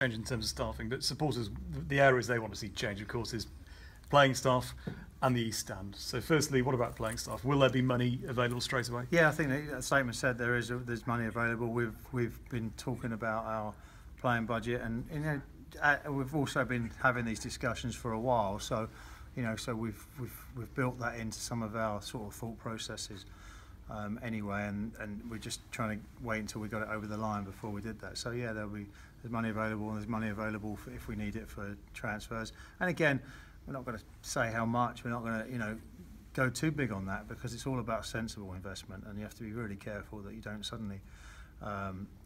change in terms of staffing, but supporters, the areas they want to see change, of course, is playing staff and the East Stand. So firstly, what about playing staff? Will there be money available straight away? Yeah, I think that statement said there's money available. We've been talking about our playing budget, and we've also been having these discussions for a while. So so we've built that into some of our sort of thought processes anyway, and we're just trying to wait until we got it over the line before we did that. So yeah, there's money available, and there's money available if we need it for transfers. And again, we're not going to say how much. We're not going to go too big on that, because it's all about sensible investment, and you have to be really careful that you don't suddenly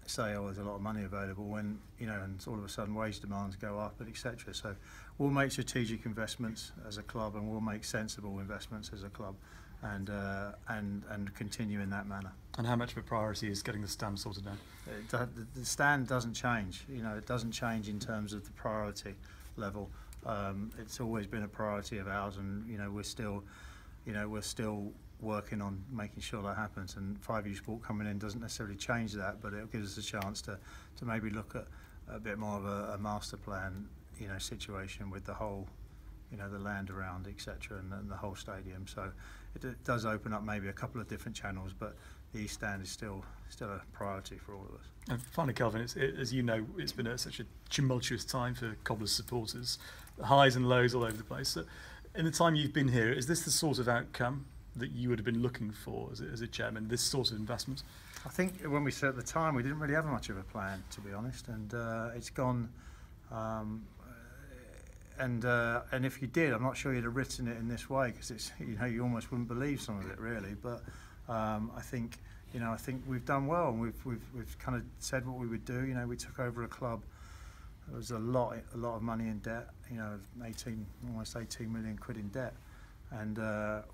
say, oh, there's a lot of money available when and all of a sudden wage demands go up, and etc. So we'll make strategic investments as a club, and we'll make sensible investments as a club, and continue in that manner. And how much of a priority is getting the stand sorted out? The stand doesn't change. It doesn't change in terms of the priority level. It's always been a priority of ours, and we're still working on making sure that happens. And 5USport coming in doesn't necessarily change that, but it gives us a chance to maybe look at a bit more of a master plan situation with the whole the land around, etc., and the whole stadium. So it does open up maybe a couple of different channels, but the East Stand is still a priority for all of us. And finally, Kelvin, as you know, it's been such a tumultuous time for Cobblers supporters, highs and lows all over the place. So in the time you've been here, is this the sort of outcome that you would have been looking for as a chairman, this sort of investment? I think when we said at the time, we didn't really have much of a plan, to be honest, and it's gone. And if you did, I'm not sure you'd have written it in this way, because it's you almost wouldn't believe some of it really. But I think I think we've done well, and we've kind of said what we would do. We took over a club. There was a lot of money in debt. Almost 18 million quid in debt, and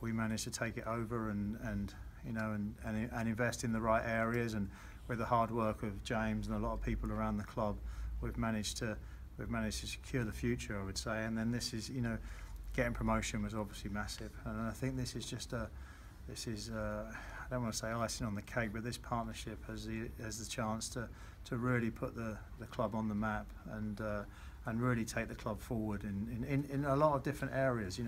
we managed to take it over and invest in the right areas. And with the hard work of James and a lot of people around the club, we've managed to secure the future, I would say. And then this is, getting promotion was obviously massive, and I think this is just I don't want to say icing on the cake, but this partnership has the chance to really put the club on the map, and really take the club forward in a lot of different areas.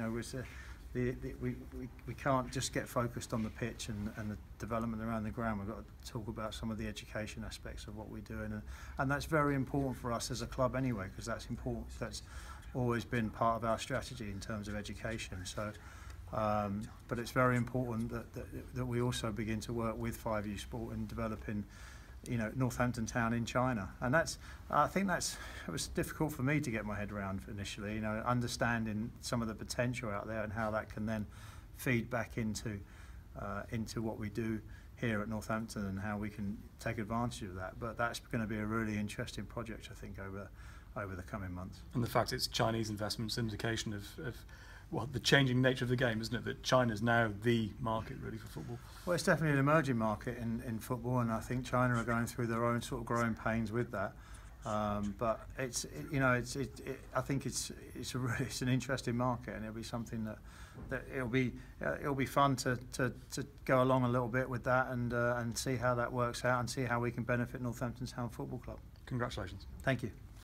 We can't just get focused on the pitch and the development around the ground. We've got to talk about some of the education aspects of what we're doing, and that's very important for us as a club anyway, because that's important. That's always been part of our strategy in terms of education. So, but it's very important that we also begin to work with 5USport in developing Northampton Town in China, and I think it was difficult for me to get my head around initially. Understanding some of the potential out there and how that can then feed back into what we do here at Northampton, and how we can take advantage of that. But that's going to be a really interesting project, I think, over the coming months. And the fact it's Chinese investments, indication of the changing nature of the game, isn't it? That China's now the market really for football. Well, it's definitely an emerging market in football, and I think China are going through their own sort of growing pains with that. But I think it's an interesting market, and it'll be something that it'll be fun to go along a little bit with that, and see how that works out, and see how we can benefit Northampton Town Football Club. Congratulations. Thank you.